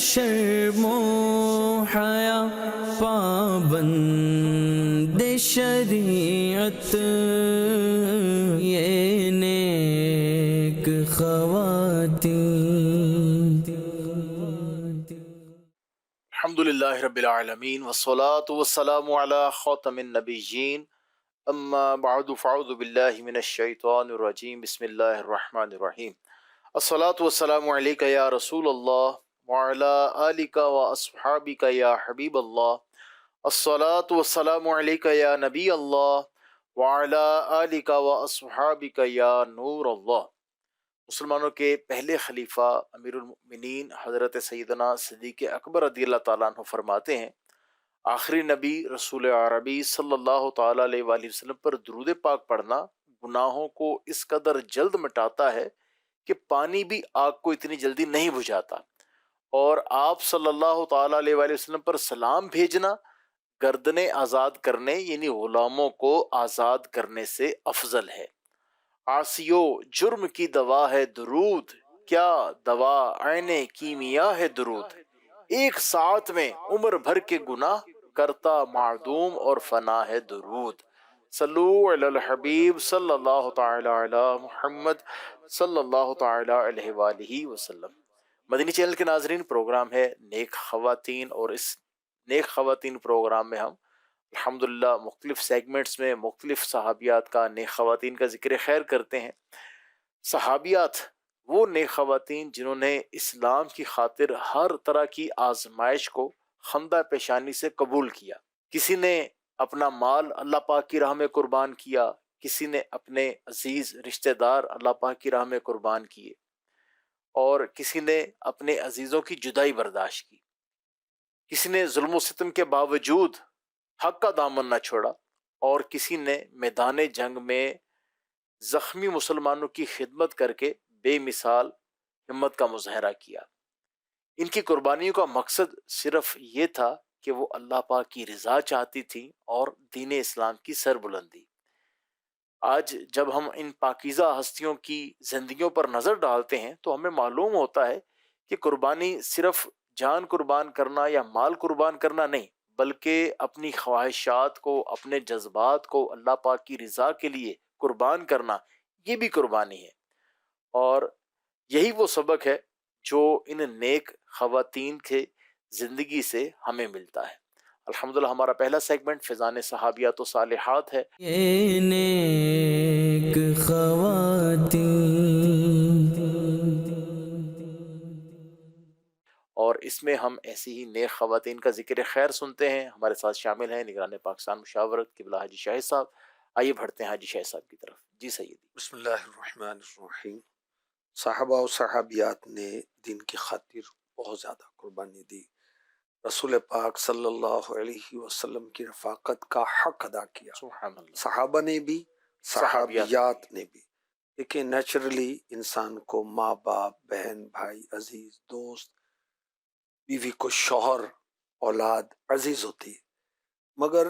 شرم و حیا پابند شریعت یہ نیک خواتین. الحمد للہ رب العالمین والصلاة والسلام علی خاتم النبیین اما بعد فاعوذ باللہ من الشیطان الرجیم بسم اللہ الرحمن الرحیم. الصلاة والسلام علیک یا رسول اللہ وعلی آلک واصحابک یا حبیب اللہ. الصلاة والسلام علیک یا نبی اللہ وعلی آلک واصحابک یا نور اللہ. مسلمانوں کے پہلے خلیفہ امیر المؤمنین حضرت سیدنا صدیق اکبر رضی اللہ تعالیٰ عنہ فرماتے ہیں، آخری نبی رسول عربی صلی اللہ تعالیٰ علیہ وآلہ وسلم پر درود پاک پڑھنا گناہوں کو اس قدر جلد مٹاتا ہے کہ پانی بھی آگ کو اتنی جلدی نہیں بجھاتا، اور آپ صلی اللہ تعالیٰ علیہ وآلہ وسلم پر سلام بھیجنا گردنیں آزاد کرنے یعنی غلاموں کو آزاد کرنے سے افضل ہے. عاصیو جرم کی دوا ہے درود، کیا دوا عین کیمیا ہے درود. ایک ساعت میں عمر بھر کے گناہ کرتا معدوم اور فنا ہے درود. صلو علی الحبیب صلی اللہ تعالی علی محمد صلی اللہ تعالی علیہ وآلہ وسلم. مدنی چینل کے ناظرین، پروگرام ہے نیک خواتین، اور اس نیک خواتین پروگرام میں ہم الحمدللہ مختلف سیگمنٹس میں مختلف صحابیات کا، نیک خواتین کا ذکر خیر کرتے ہیں. صحابیات وہ نیک خواتین جنہوں نے اسلام کی خاطر ہر طرح کی آزمائش کو خندہ پیشانی سے قبول کیا. کسی نے اپنا مال اللہ پاک کی راہ میں قربان کیا، کسی نے اپنے عزیز رشتہ دار اللہ پاک کی راہ میں قربان کیے، اور کسی نے اپنے عزیزوں کی جدائی برداشت کی. کسی نے ظلم و ستم کے باوجود حق کا دامن نہ چھوڑا، اور کسی نے میدان جنگ میں زخمی مسلمانوں کی خدمت کر کے بے مثال ہمت کا مظاہرہ کیا. ان کی قربانیوں کا مقصد صرف یہ تھا کہ وہ اللہ پاک کی رضا چاہتی تھیں اور دین اسلام کی سربلندی. آج جب ہم ان پاکیزہ ہستیوں کی زندگیوں پر نظر ڈالتے ہیں تو ہمیں معلوم ہوتا ہے کہ قربانی صرف جان قربان کرنا یا مال قربان کرنا نہیں، بلکہ اپنی خواہشات کو، اپنے جذبات کو اللہ پاک کی رضا کے لیے قربان کرنا، یہ بھی قربانی ہے. اور یہی وہ سبق ہے جو ان نیک خواتین کے زندگی سے ہمیں ملتا ہے. الحمدللہ ہمارا پہلا سیگمنٹ فیضان صحابیات و صالحات ہے. یہ نیک خواتین. اور اس میں ہم ایسی ہی نیک خواتین کا ذکر خیر سنتے ہیں. ہمارے ساتھ شامل ہیں نگران پاکستان مشاورت قبلہ حاجی شاہد صاحب. آئیے بڑھتے ہیں حاجی شاہد صاحب کی طرف. جی سیدی. بسم اللہ الرحمن الرحیم. صحابہ و صحابیات نے دین کی خاطر بہت زیادہ قربانی دی. رسول پاک صلی اللہ علیہ وسلم کی رفاقت کا حق ادا کیا. سبحان اللہ. صحابہ نے بھی، صحابیات نے بھی. دیکھیں نیچرلی انسان کو ماں باپ، بہن بھائی، عزیز دوست، بیوی کو شوہر، اولاد عزیز ہوتی ہے، مگر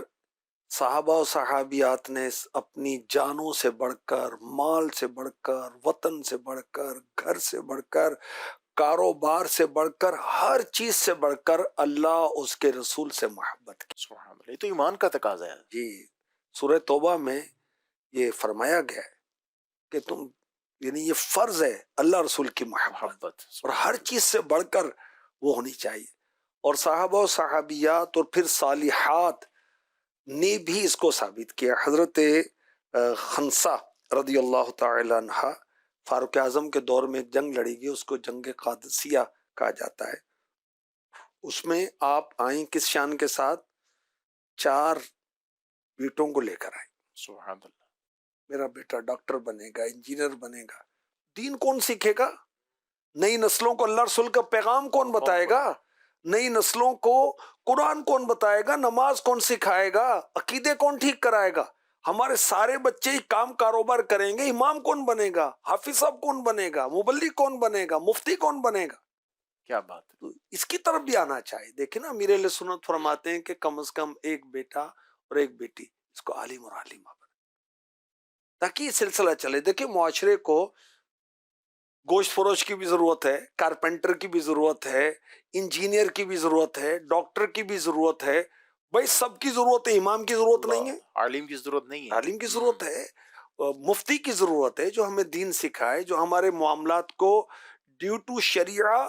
صحابہ و صحابیات نے اپنی جانوں سے بڑھ کر، مال سے بڑھ کر، وطن سے بڑھ کر، گھر سے بڑھ کر، کاروبار سے بڑھ کر، ہر چیز سے بڑھ کر اللہ اس کے رسول سے محبت کی. سبحان اللہ. یہ تو ایمان کا تقاضا ہے. جی سورہ توبہ میں یہ فرمایا گیا ہے کہ تم، یعنی یہ فرض ہے اللہ رسول کی محبت، اور ہر چیز سے بڑھ کر وہ ہونی چاہیے. اور صحابہ و صحابیات اور پھر صالحات نے بھی اس کو ثابت کیا. حضرت خنسا رضی اللہ تعالی عنہ فاروق اعظم کے دور میں جنگ لڑی گئی، اس کو جنگ قادسیہ کہا جاتا ہے. اس میں آپ آئیں کس شان کے ساتھ؟ 4 بیٹوں کو لے کر آئیں. سبحان اللہ. میرا بیٹا ڈاکٹر بنے گا، انجینئر بنے گا. دین کون سیکھے گا؟ نئی نسلوں کو اللہ رسول کا پیغام کون بتائے گا؟ نئی نسلوں کو قرآن کون بتائے گا؟ نماز کون سکھائے گا؟ عقیدے کون ٹھیک کرائے گا؟ ہمارے سارے بچے ہی کام کاروبار کریں گے، امام کون بنے گا؟ حافظ صاحب کون بنے گا؟ مبلغ کون بنے گا؟ مفتی کون بنے گا؟ کیا بات ہے. تو اس کی طرف بھی آنا چاہیے. دیکھیں نا، امیر اہل سنت فرماتے ہیں کہ کم از کم ایک بیٹا اور ایک بیٹی اس کو عالم اور عالمہ بنے، تاکہ یہ سلسلہ چلے. دیکھیں معاشرے کو گوشت فروش کی بھی ضرورت ہے، کارپینٹر کی بھی ضرورت ہے، انجینئر کی بھی ضرورت ہے، ڈاکٹر کی بھی ضرورت ہے. بھائی سب کی ضرورت ہے، امام کی ضرورت نہیں ہے، عالم کی ضرورت نہیں ہے، عالم کی ضرورت ہے، مفتی کی ضرورت ہے جو ہمیں دین سکھائے، جو ہمارے معاملات کو ڈیو ٹو شریعہ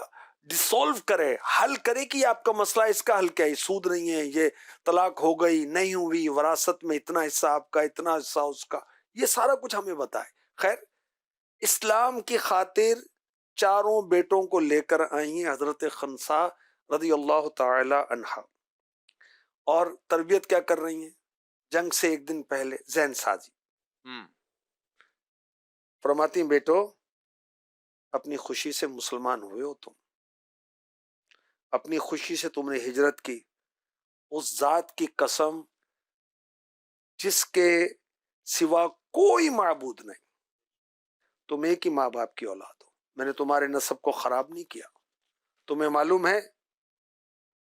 ڈسولو کرے، حل کرے کہ آپ کا مسئلہ اس کا حل کیا ہے، سود نہیں ہے، یہ طلاق ہو گئی نہیں ہوئی، وراثت میں اتنا حصہ آپ کا، اتنا حصہ اس کا، یہ سارا کچھ ہمیں بتائے. خیر، اسلام کی خاطر چاروں بیٹوں کو لے کر آئی ہیں حضرت خنسا رضی اللہ تعالی عنہا، اور تربیت کیا کر رہی ہیں؟ جنگ سے ایک دن پہلے ذہن سازی. فرماتی ہیں بیٹو اپنی خوشی سے مسلمان ہوئے ہو، تم اپنی خوشی سے تم نے ہجرت کی، اس ذات کی قسم جس کے سوا کوئی معبود نہیں، تم ایک ہی ماں باپ کی اولاد ہو، میں نے تمہارے نسب کو خراب نہیں کیا. تمہیں معلوم ہے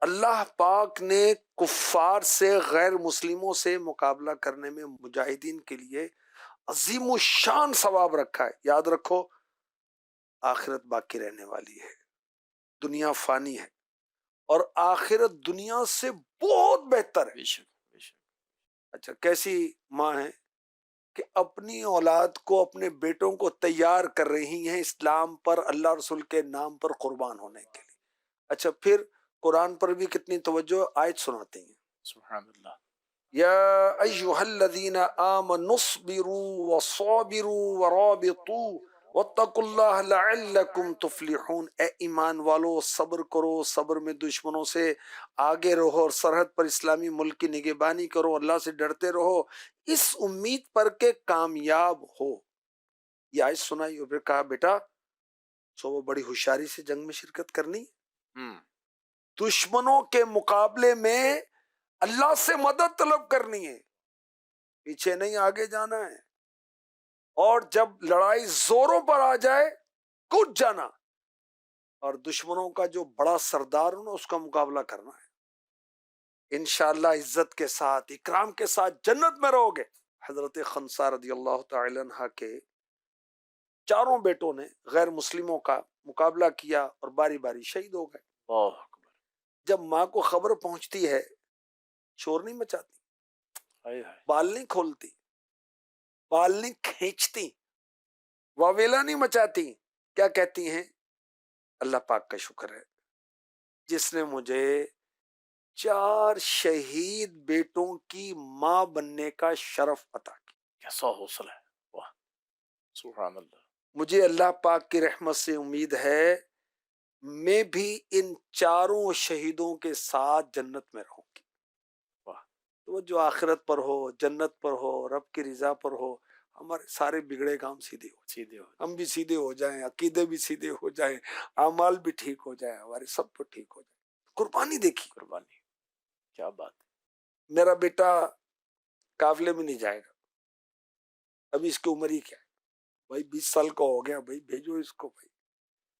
اللہ پاک نے کفار سے، غیر مسلموں سے مقابلہ کرنے میں مجاہدین کے لیے عظیم الشان ثواب رکھا ہے. یاد رکھو آخرت باقی رہنے والی ہے، دنیا فانی ہے، اور آخرت دنیا سے بہت بہتر ہے. بے شک بے شک. اچھا کیسی ماں ہے کہ اپنی اولاد کو، اپنے بیٹوں کو تیار کر رہی ہیں اسلام پر، اللہ رسول کے نام پر قربان ہونے کے لیے. اچھا پھر قرآن پر بھی کتنی توجہ، آیت سناتے ہیں. سبحان اللہ. یا ایھا الذین آمنوا اصبروا وصابروا ورابطوا واتقوا اللہ لعلکم تفلحون. اے ایمان والو صبر کرو، صبر میں دشمنوں سے آگے رہو، اور سرحد پر اسلامی ملک کی نگہبانی کرو، اللہ سے ڈرتے رہو اس امید پر کہ کامیاب ہو. یہ آیت سنائی اور پھر کہا بیٹا سو وہ بڑی ہوشیاری سے جنگ میں شرکت کرنی، دشمنوں کے مقابلے میں اللہ سے مدد طلب کرنی ہے، پیچھے نہیں آگے جانا ہے، اور جب لڑائی زوروں پر آ جائے کود جانا، اور دشمنوں کا جو بڑا سردار ہو نا اس کا مقابلہ کرنا ہے. انشاءاللہ عزت کے ساتھ، اکرام کے ساتھ جنت میں رہو گے. حضرت خنسا رضی اللہ تعالی عنہ کے چاروں بیٹوں نے غیر مسلموں کا مقابلہ کیا اور باری باری شہید ہو گئے. اللہ اکبر. جب ماں کو خبر پہنچتی ہے شور نہیں مچاتی، ہائے ہائے. بال نہیں کھولتی، بال نہیں کھینچتی، واویلا نہیں مچاتی. کیا کہتی ہیں؟ اللہ پاک کا شکر ہے جس نے مجھے 4 شہید بیٹوں کی ماں بننے کا شرف عطا کیا. کیسا حوصلہ ہے. واہ سبحان اللہ. مجھے اللہ پاک کی رحمت سے امید ہے میں بھی ان چاروں شہیدوں کے ساتھ جنت میں رہوں گی. تو جو آخرت پر ہو، جنت پر ہو، رب کی رضا پر ہو، ہمارے سارے بگڑے کام سیدھے ہو، ہم بھی سیدھے ہو جائیں، عقیدے بھی سیدھے ہو جائیں، اعمال بھی ٹھیک ہو جائیں، ہمارے سب کو ٹھیک ہو جائے. قربانی دیکھی، قربانی. کیا بات. میرا بیٹا قافلے میں نہیں جائے گا، ابھی اس کی عمر ہی کیا ہے بھائی، 20 سال کا ہو گیا، بھائی بھیجو اس کو. بھائی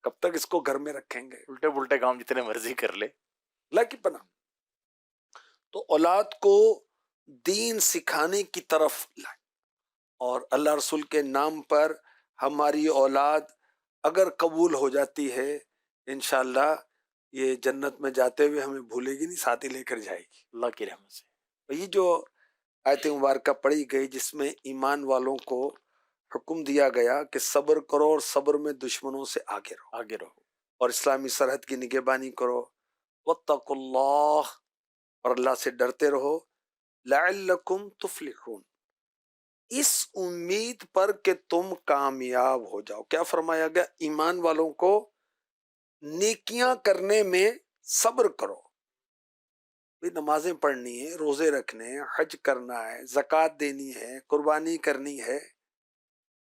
کب تک اس کو گھر میں رکھیں گے؟ الٹے پلٹے کام جتنے مرضی کر لے. اللہ کی پناہ. تو اولاد کو دین سکھانے کی طرف لائیں، اور اللہ رسول کے نام پر ہماری اولاد اگر قبول ہو جاتی ہے انشاءاللہ یہ جنت میں جاتے ہوئے ہمیں بھولے گی نہیں، ساتھ ہی لے کر جائے گی اللہ کی رحمت سے. یہ جو آیت مبارکہ پڑھی گئی جس میں ایمان والوں کو حکم دیا گیا کہ صبر کرو اور صبر میں دشمنوں سے آگے رہو، اور اسلامی سرحد کی نگہبانی کرو، واتقوا اللہ، اور اللہ سے ڈرتے رہو، لعلکم تفلحون، اس امید پر کہ تم کامیاب ہو جاؤ. کیا فرمایا گیا؟ ایمان والوں کو نیکیاں کرنے میں صبر کرو. نمازیں پڑھنی ہے، روزے رکھنے ہیں، حج کرنا ہے، زکوٰۃ دینی ہے، قربانی کرنی ہے،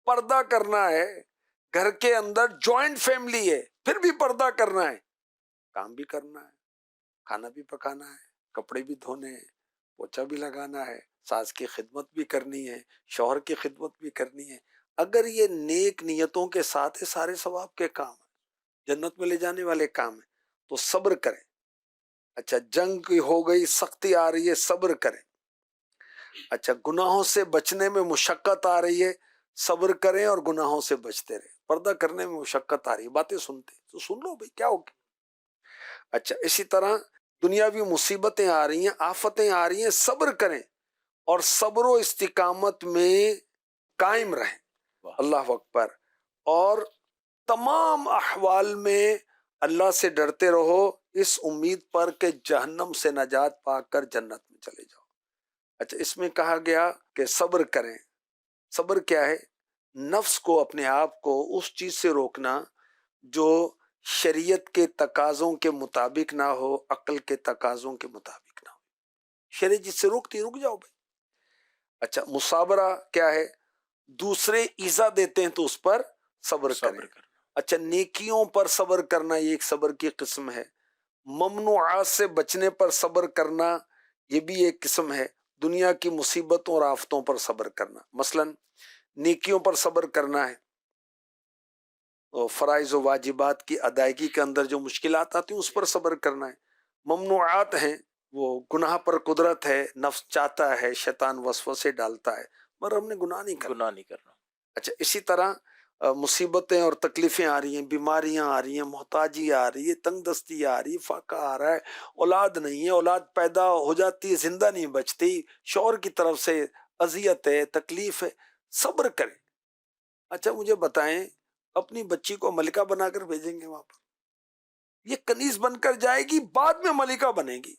پردہ کرنا ہے، گھر کے اندر جوائنٹ فیملی ہے پھر بھی پردہ کرنا ہے، کام بھی کرنا ہے، کھانا بھی پکانا ہے، کپڑے بھی دھونے ہیں، پوچھا بھی لگانا ہے، ساس کی خدمت بھی کرنی ہے، شوہر کی خدمت بھی کرنی ہے. اگر یہ نیک نیتوں کے ساتھ سارے ثواب کے کام ہیں، جنت میں لے جانے والے کام ہیں، تو صبر کریں. اچھا جنگ کی ہو گئی، سختی آ رہی ہے، صبر کریں. اچھا گناہوں سے بچنے میں مشقت آ رہی ہے، صبر کریں اور گناہوں سے بچتے رہیں. پردہ کرنے میں مشقت آ رہی ہے، باتیں سنتے تو سن لو بھائی، کیا ہوگی. اچھا، اسی طرح دنیاوی مصیبتیں آ رہی ہیں، آفتیں آ رہی ہیں، صبر کریں اور صبر و استقامت میں قائم رہیں. اللہ اکبر. اور تمام احوال میں اللہ سے ڈرتے رہو، اس امید پر کہ جہنم سے نجات پا کر جنت میں چلے جاؤ. اچھا، اس میں کہا گیا کہ صبر کریں. صبر کیا ہے؟ نفس کو، اپنے آپ کو اس چیز سے روکنا جو شریعت کے تقاضوں کے مطابق نہ ہو، عقل کے تقاضوں کے مطابق نہ ہو. شریعت جس سے روکتی، رک جاؤ بھائی. اچھا، مصابرہ کیا ہے؟ دوسرے ایذا دیتے ہیں تو اس پر صبر کریں. اچھا، نیکیوں پر صبر کرنا یہ ایک صبر کی قسم ہے. ممنوعات سے بچنے پر صبر کرنا یہ بھی ایک قسم ہے. دنیا کی مصیبتوں اور آفتوں پر صبر کرنا، مثلا نیکیوں پر صبر کرنا ہے، اور فرائض و واجبات کی ادائیگی کے اندر جو مشکلات آتی ہیں اس پر صبر کرنا ہے. ممنوعات ہیں، وہ گناہ پر قدرت ہے، نفس چاہتا ہے، شیطان وسوسے ڈالتا ہے، مگر ہم نے گناہ نہیں کرنا. اچھا، اسی طرح مصیبتیں اور تکلیفیں آ رہی ہیں، بیماریاں آ رہی ہیں، محتاجی آ رہی ہے، تنگ دستی آ رہی ہے، فاقہ آ رہا ہے، اولاد نہیں ہے، اولاد پیدا ہو جاتی ہے زندہ نہیں بچتی، شوہر کی طرف سے اذیت ہے، تکلیف ہے، صبر کریں. اچھا، مجھے بتائیں، اپنی بچی کو ملکہ بنا کر بھیجیں گے وہاں پر؟ یہ کنیز بن کر جائے گی، بعد میں ملکہ بنے گی.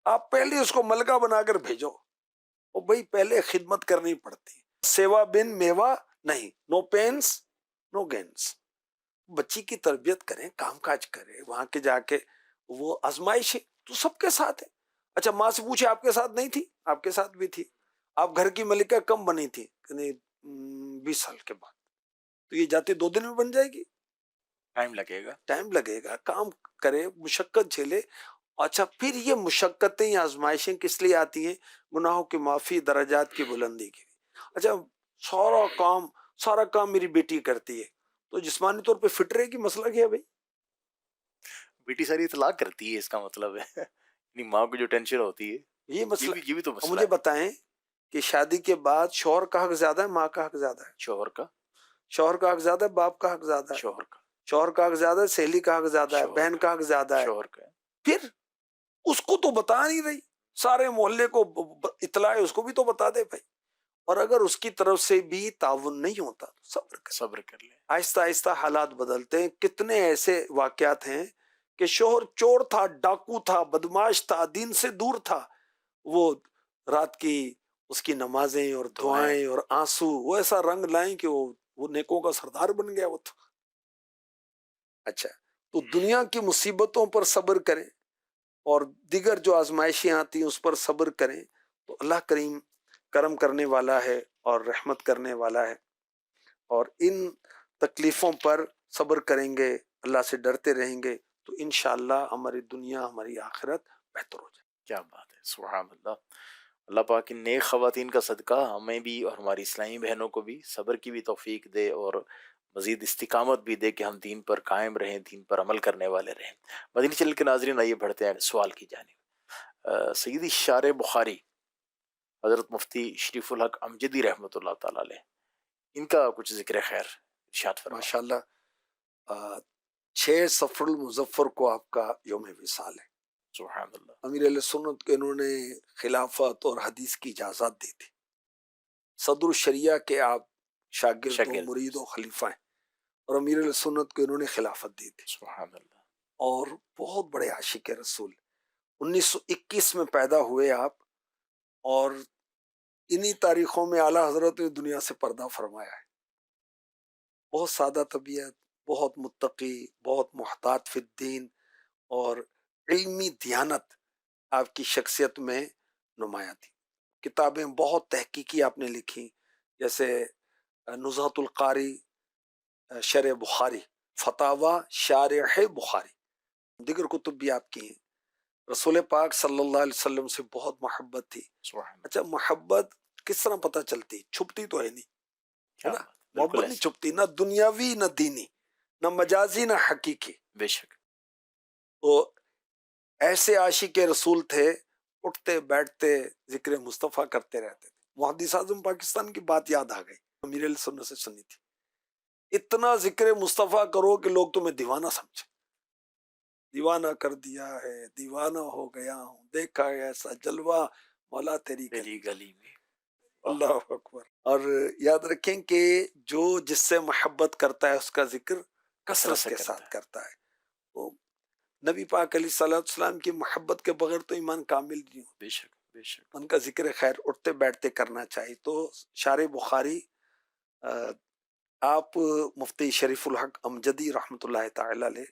آپ پہلے اس کو ملکہ بنا کر بھیجو. اور بھائی پہلے خدمت کرنی پڑتی، سیوا بن میوا نہیں، نو پینس نو گینس. بچی کی تربیت کریں، کام کاج کریں، وہاں کے جا کے وہ آزمائش ہے تو سب کے ساتھ ہے. اچھا، ماں سے پوچھے آپ کے ساتھ نہیں تھی؟ آپ کے ساتھ بھی تھی. آپ گھر کی ملکہ کم بنی تھی؟ 20 سال کے بعد. تو یہ جاتے 2 دن میں بن جائے گی؟ ٹائم لگے گا. کام کرے، مشقت جھیلے. اچھا، پھر یہ مشقتیں یا آزمائشیں کس لیے آتی ہیں؟ گناہوں کی معافی، درجات کی بلندی کی. اچھا، سارا کام میری بیٹی کرتی ہے تو جسمانی طور پہ فٹ رہے گی؟ مسئلہ کیا ہے بھائی؟ بیٹی ساری اطلاق کرتی ہے، اس کا مطلب ہے ماں کو جو ٹینشن ہوتی ہے یہ مسئلہ. یہ بھی تو مسئلہ مجھے بتائیں کہ شادی کے بعد شوہر کا حق زیادہ ہے، ماں کا حق زیادہ ہے؟ شوہر کا حق زیادہ ہے، باپ کا حق زیادہ ہے؟ شوہر کا حق زیادہ ہے، سہیلی کا حق زیادہ ہے، بہن کا حق زیادہ ہے. پھر اس کو تو بتا نہیں رہی، سارے محلے کو اطلاع ہے، اس کو بھی تو بتا دے بھائی. اور اگر اس کی طرف سے بھی تعاون نہیں ہوتا تو صبر کر لے. آہستہ آہستہ حالات بدلتے ہیں. کتنے ایسے واقعات ہیں کہ شوہر چور تھا، ڈاکو تھا، بدماش تھا، دین سے دور تھا، وہ رات کی اس کی نمازیں اور دعائیں اور آنسو وہ ایسا رنگ لائیں کہ وہ نیکوں کا سردار بن گیا وہ تو. اچھا، تو دنیا کی مصیبتوں پر صبر کریں اور دیگر جو آزمائشیں آتی ہیں اس پر صبر کریں تو اللہ کریم کرم کرنے والا ہے اور رحمت کرنے والا ہے. اور ان تکلیفوں پر صبر کریں گے، اللہ سے ڈرتے رہیں گے تو انشاءاللہ ہماری دنیا، ہماری آخرت بہتر ہو جائے. کیا بات ہے، سبحان اللہ. اللہ پاک ان نیک خواتین کا صدقہ ہمیں بھی اور ہماری اسلامی بہنوں کو بھی صبر کی بھی توفیق دے اور مزید استقامت بھی دے کہ ہم دین پر قائم رہیں، دین پر عمل کرنے والے رہیں. مدنی چینل کے ناظرین، آئیے بڑھتے ہیں سوال کی جانب. سیدی شارع بخاری حضرت مفتی شریف الحق امجدی رحمۃ اللہ تعالی علیہ، ان کا کچھ ذکر خیر ارشاد فرمائیں. ماشاءاللہ 6 صفر المظفر کو آپ کا یوم وصال ہے. سبحان اللہ. امیر اہل سنت کے انہوں نے خلافت اور حدیث کی اجازت دی تھی. صدر الشریعہ کے آپ شاگرد و مرید و خلیفہ ہیں، اور امیر اہل سنت کو انہوں نے خلافت دی تھی. سبحان اللہ. اور بہت بڑے عاشق رسول. 1921 میں پیدا ہوئے آپ، اور انہی تاریخوں میں اعلیٰ حضرت نے دنیا سے پردہ فرمایا ہے. بہت سادہ طبیعت، بہت متقی، بہت محتاط فی الدین، اور علمی دیانت آپ کی شخصیت میں نمایاں تھی. کتابیں بہت تحقیقی آپ نے لکھی، جیسے نزہۃ القاری شرح بخاری، فتاوی شارح بخاری، دیگر کتب بھی آپ کی ہیں. رسول پاک صلی اللہ علیہ وسلم سے بہت محبت تھی. اچھا، محبت کس طرح پتہ چلتی؟ چھپتی تو ہے نہیں، ہے نا؟ محبت نہیں چھپتی، نہ دنیاوی نہ دینی، نہ مجازی نہ حقیقی. بے شک. تو ایسے عاشق رسول تھے، اٹھتے بیٹھتے ذکر مصطفیٰ کرتے رہتے تھے. محدث اعظم پاکستان کی بات یاد آ گئی، امیر علیہ سنت سے سنی تھی. اتنا ذکر مصطفیٰ کرو کہ لوگ تمہیں دیوانہ سمجھے. دیوانہ کر دیا ہے، دیوانہ ہو گیا ہوں، دیکھا ہے ایسا جلوہ مولا تیری گلی میں. اللہ اکبر. اور یاد رکھیں کہ جو جس سے محبت کرتا ہے اس کا ذکر کثرت کے ساتھ کرتا ہے. تو نبی پاک علیہ الصلوۃ والسلام کی محبت کے بغیر تو ایمان کامل نہیں ہو. بے شک بے شک. ان کا ذکر خیر اٹھتے بیٹھتے کرنا چاہیے. تو شارح بخاری آپ مفتی شریف الحق امجدی رحمۃ اللہ تعالی علیہ،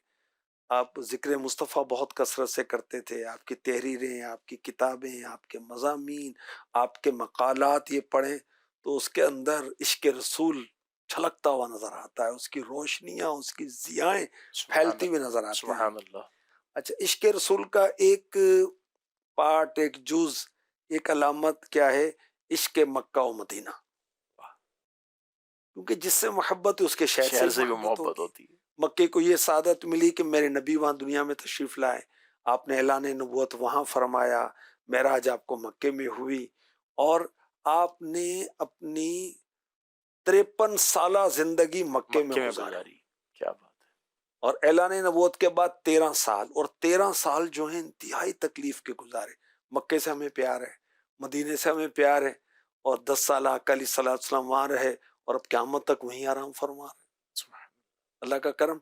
آپ ذکر مصطفیٰ بہت کثرت سے کرتے تھے. آپ کی تحریریں، آپ کی کتابیں، آپ کے مضامین، آپ کے مقالات یہ پڑھیں تو اس کے اندر عشق رسول چھلکتا ہوا نظر آتا ہے، اس کی روشنیاں، اس کی ضیائیں پھیلتی ہوئی نظر آتی ہیں. سبحان اللہ. اچھا، عشق رسول کا ایک پارٹ، ایک جز، ایک علامت کیا ہے؟ عشق مکہ و مدینہ. کیونکہ جس سے محبت ہے اس کے شہر سے بھی محبت ہوتی ہے. مکے کو یہ سعادت ملی کہ میرے نبی وہاں دنیا میں تشریف لائے، آپ نے اعلان نبوت وہاں فرمایا، معراج آپ کو مکے میں ہوئی، اور آپ نے اپنی 53 سالہ زندگی مکے میں گزاری. کیا بات ہے. اور اعلان نبوت کے بعد 13 سال، اور 13 سال جو ہیں انتہائی تکلیف کے گزارے. مکے سے ہمیں پیار ہے، مدینے سے ہمیں پیار ہے، اور 10 سال آقا علیہ الصلوۃ والسلام وہاں رہے اور اب قیامت تک وہیں آرام فرما رہے. اللہ کا کرم.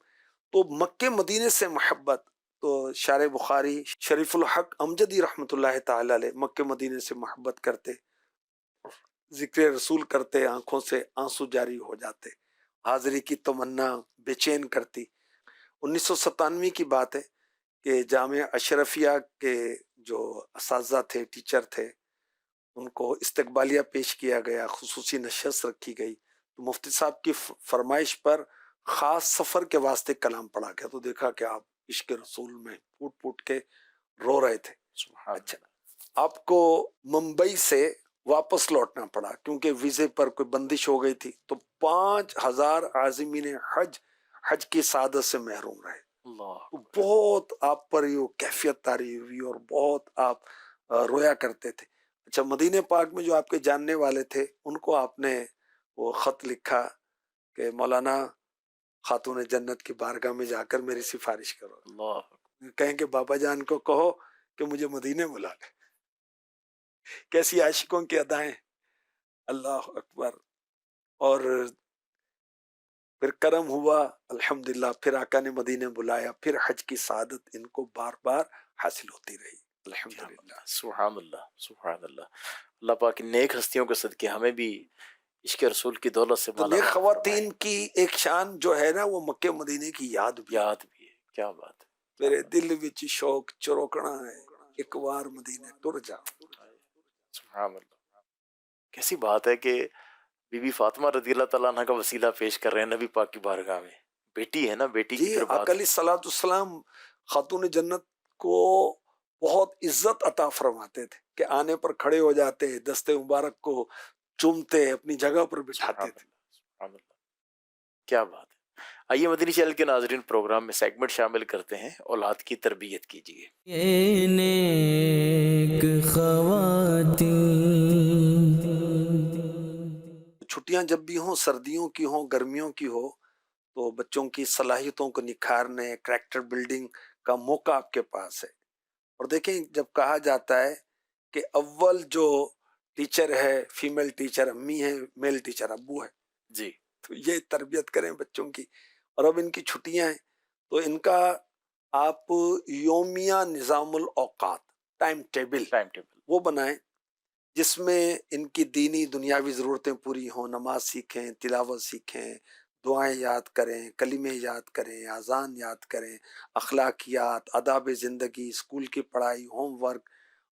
تو مکے مدینے سے محبت. تو شارح بخاری شریف الحق امجدی رحمۃ اللہ تعالی علیہ مکے مدینے سے محبت کرتے، ذکر رسول کرتے، آنکھوں سے آنسو جاری ہو جاتے، حاضری کی تمنا بے چین کرتی. 1997 کی بات ہے کہ جامعہ اشرفیہ کے جو اساتذہ تھے، ٹیچر تھے، ان کو استقبالیہ پیش کیا گیا، خصوصی نشست رکھی گئی. تو مفتی صاحب کی فرمائش پر خاص سفر کے واسطے کلام پڑھا گیا. تو دیکھا کہ آپ عشق رسول میں پھوٹ پھوٹ کے رو رہے تھے. اچھا، آپ کو ممبئی سے واپس لوٹنا پڑا کیونکہ ویزے پر کوئی بندش ہو گئی تھی. تو 5000 عازمین حج کی سعادت سے محروم رہے. بہت آپ پر یہ کیفیت طاری ہوئی اور بہت آپ رویا کرتے تھے. اچھا، مدینہ پاک میں جو آپ کے جاننے والے تھے ان کو آپ نے وہ خط لکھا کہ مولانا خاتون جنت کی بارگاہ میں جا کر میری سفارش کرو. اللہ کہیں کہ بابا جان کو کہو کہ مجھے مدینے بلا لے. کیسی عاشقوں کی ادائیں. اللہ اکبر. اور پھر کرم ہوا الحمدللہ، پھر آقا نے مدینے بلایا، پھر حج کی سعادت ان کو بار بار حاصل ہوتی رہی. الحمدللہ. سبحان اللہ سبحان اللہ. اللہ پاک کی نیک ہستیوں کے صدقے ہمیں بھی عشق رسول کی دولت سے تو نیک خواتین کی ایک شان جو ہے نا، وہ مکے مدینے کی یاد بھی ہے. کیا بات ہے. میرے دل وچ شوق چروکنا ہے، ایک بار مدینے ٹر جا. سبحان اللہ. کیسی بات ہے کہ بی بی فاطمہ رضی اللہ تعالیٰ عنہ کا وسیلہ پیش کر رہے ہیں نبی پاک کی بارگاہ میں. بیٹی ہے نا، بیٹی کی پھر بات. آقا علیہ الصلوۃ والسلام خاتون جنت کو بہت عزت عطا فرماتے تھے کہ آنے پر کھڑے ہو جاتے، دستے مبارک کو چومتے، اپنی جگہ پر بٹھاتے تھے. سبحان اللہ. کیا بات ہے. آئیے مدنی چینل کے ناظرین، پروگرام میں سیگمنٹ شامل کرتے ہیں، اولاد کی تربیت کیجیے. یہ نیک خواتین. چھٹیاں جب بھی ہوں، سردیوں کی ہوں، گرمیوں کی ہو، تو بچوں کی صلاحیتوں کو نکھارنے، کریکٹر بلڈنگ کا موقع آپ کے پاس ہے. اور دیکھیں، جب کہا جاتا ہے کہ اول جو ٹیچر ہے فیمیل ٹیچر امی ہے، میل ٹیچر ابو ہے جی، تو یہ تربیت کریں بچوں کی. اور اب ان کی چھٹیاں ہیں تو ان کا آپ یومیہ نظام الاوقات، ٹائم ٹیبل وہ بنائیں جس میں ان کی دینی دنیاوی ضرورتیں پوری ہوں. نماز سیکھیں، تلاوت سیکھیں، دعائیں یاد کریں، کلمے یاد کریں، اذان یاد کریں، اخلاقیات، آداب زندگی، اسکول کی پڑھائی، ہوم ورک.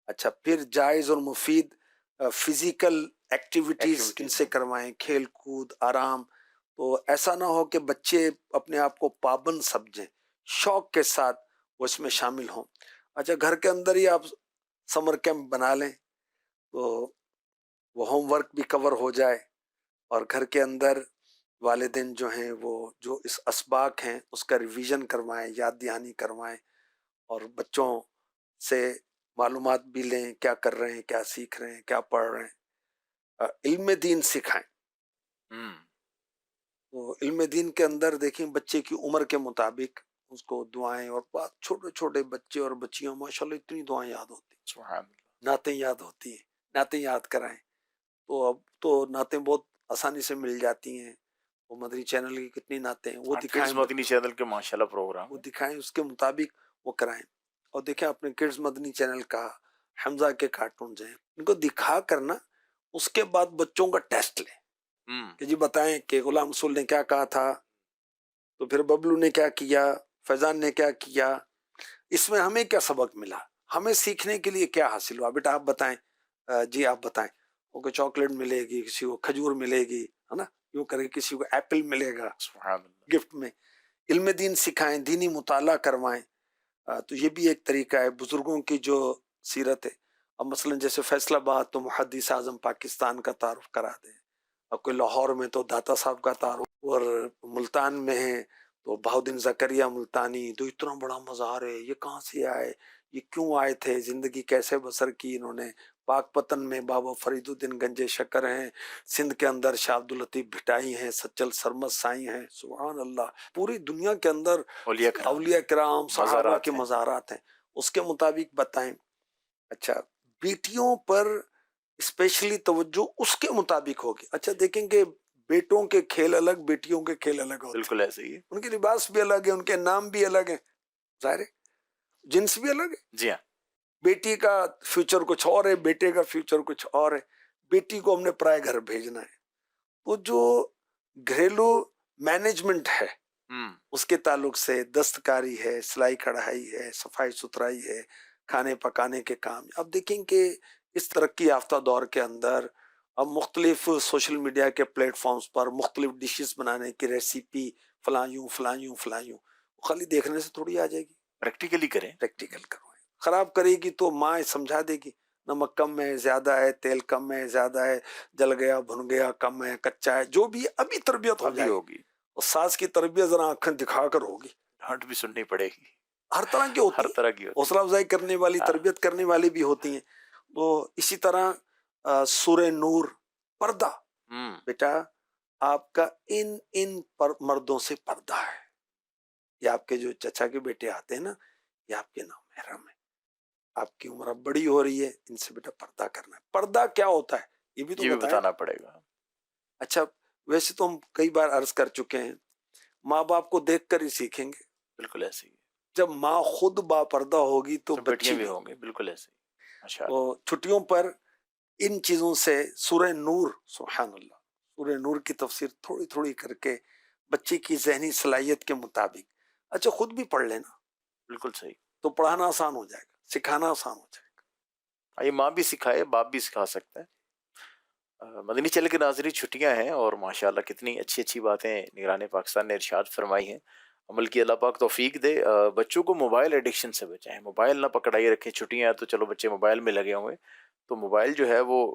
اچھا، پھر جائز اور مفید فزیکل ایکٹیویٹیز ان سے کروائیں، کھیل کود، آرام. تو ایسا نہ ہو کہ بچے اپنے آپ کو پابند سمجھیں، شوق کے ساتھ وہ اس میں شامل ہوں. اچھا، گھر کے اندر ہی آپ سمر کیمپ بنا لیں تو وہ ہوم ورک بھی کور ہو جائے، اور گھر کے اندر والدین جو ہیں وہ جو اس اسباق ہیں اس کا ریویژن کروائیں، یاد دہانی کروائیں، اور بچوں سے معلومات بھی لیں، کیا کر رہے ہیں، کیا سیکھ رہے ہیں، کیا پڑھ رہے ہیں. علم دین سکھائیں. تو علم دین کے اندر دیکھیں بچے کی عمر کے مطابق اس کو دعائیں، اور بہت چھوٹے چھوٹے بچے اور بچیاں ماشاءاللہ اتنی دعائیں یاد ہوتی ہیں، سبحان اللہ. نعتیں یاد ہوتی ہیں، نعتیں یاد کرائیں. تو اب تو نعتیں بہت آسانی سے مل جاتی ہیں. وہ مدری چینل کی کتنی نعتیں ہیں وہ دکھائیں، کڈز مدنی چینل کے ماشاءاللہ پروگرام وہ دکھائیں، اس کے مطابق وہ کرائیں. اور دیکھیں اپنے کڈز مدنی چینل کا حمزہ کے کارٹونز ہیں، ان کو دکھا کرنا، اس کے بعد بچوں کا ٹیسٹ لیں کہ جی بتائیں کہ غلام رسول نے کیا کہا تھا، تو پھر ببلو نے کیا کیا، فیضان نے کیا کیا، اس میں ہمیں کیا سبق ملا، ہمیں سیکھنے کے لیے کیا حاصل ہوا. بیٹا آپ بتائیں، جی آپ بتائیں. وہ کو چاکلیٹ ملے گی، کسی کو کھجور ملے گی، ہے نا، یوں کرے، کسی کو ایپل ملے گا سبحان اللہ. گفٹ میں. علم دین سکھائیں، دینی مطالعہ کروائیں. تو یہ بھی ایک طریقہ ہے بزرگوں کی جو سیرت ہے. اب مثلا جیسے فیصل آباد تو محدث اعظم پاکستان کا تعارف کرا دیں، اب کوئی لاہور میں تو داتا صاحب کا تعارف، اور ملتان میں ہے تو بہاؤدین زکریہ ملتانی. تو اتنا بڑا مزار ہے، یہ کہاں سے آئے، یہ کیوں آئے تھے، زندگی کیسے بسر کی انہوں نے. پاک پتن میں بابا فرید الدین گنج شکر ہیں، سندھ کے اندر شاہ عبداللطیف بھٹائی ہیں، سچل سرمد سائی ہیں. سبحان اللہ، پوری دنیا کے اندر اولیاء کرام اولیاء کرام صحابہ مزارات کے ہیں. مزارات ہیں. اس کے مطابق بتائیں. اچھا، بیٹیوں پر اسپیشلی توجہ اس کے مطابق ہوگی. اچھا دیکھیں کہ بیٹوں کے کھیل الگ، بیٹیوں کے کھیل الگ ہوتے ہیں، بالکل ایسے ہی ہے. ان کے لباس بھی الگ ہے، ان کے نام بھی الگ ہیں، ظاہر ہے جنس بھی الگ ہے. جی ہاں. بیٹی کا فیوچر کچھ اور ہے، بیٹے کا فیوچر کچھ اور ہے. بیٹی کو ہم نے پرائے گھر بھیجنا ہے. وہ جو گھریلو مینجمنٹ ہے اس کے تعلق سے دستکاری ہے، سلائی کڑھائی ہے، صفائی ستھرائی ہے، کھانے پکانے کے کام. اب دیکھیں کہ اس ترقی یافتہ دور کے اندر اب مختلف سوشل میڈیا کے پلیٹ فارمز پر مختلف ڈشز بنانے کی ریسیپی، فلاں یوں فلاں یوں فلاں یوں، خالی دیکھنے سے تھوڑی آ جائے گی. پریکٹیکلی کریں. پریکٹیکل کروائیں. خراب کرے گی تو ماں سمجھا دے گی، نمک کم ہے، زیادہ ہے، تیل کم ہے، زیادہ ہے، جل گیا، بھن گیا، کم ہے، کچا ہے، جو بھی ابھی تربیت ہو ابھی جائے گی. ہوگی. اور ساس کی تربیت ذرا آنکھیں دکھا کر ہوگی. ڈانٹ بھی سننی پڑے گی. ہر طرح کی ہوتی ہر ہیں، طرح کی ہوتی حوصلہ افزائی کرنے والی، ہاں. تربیت کرنے والی بھی ہوتی ہیں. تو اسی طرح سورہ نور، پردہ. بیٹا آپ کا ان پر مردوں سے پردہ ہے. یہ آپ کے جو چچا کے بیٹے آتے ہیں نا، یہ آپ کے نامحرم ہیں، آپ کی عمر اب بڑی ہو رہی ہے، ان سے بیٹا پردہ کرنا ہے. پردہ کیا ہوتا ہے یہ بھی تو یہ بھی بتائیں. بتانا پڑے گا. اچھا ویسے تو ہم کئی بار عرض کر چکے ہیں، ماں باپ کو دیکھ کر ہی سیکھیں گے. بالکل ایسے ہی. جب ماں خود با پردہ ہوگی تو بیٹیاں بچے بھی ہوں گے. بالکل ایسے ہی. ماشاء تو اللہ. چھٹیوں پر ان چیزوں سے سورہ نور، سبحان اللہ، سورہ نور کی تفسیر تھوڑی تھوڑی کر کے بچے کی ذہنی صلاحیت کے مطابق. اچھا خود بھی پڑھ لینا، بالکل صحیح. تو پڑھانا آسان ہو جائے گا، سکھانا آسان ہو جائے گا. یہ ماں بھی سکھائے، باپ بھی سکھا سکتا ہے. مدنی چینل کے ناظرین، چھٹیاں ہیں اور ماشاءاللہ کتنی اچھی اچھی باتیں نگران پاکستان نے ارشاد فرمائی ہیں. عمل کی اللہ پاک توفیق دے. بچوں کو موبائل ایڈکشن سے بچائیں، موبائل نہ پکڑائی رکھیں. چھٹیاں ہیں تو چلو بچے موبائل میں لگے ہوئے، تو موبائل جو ہے وہ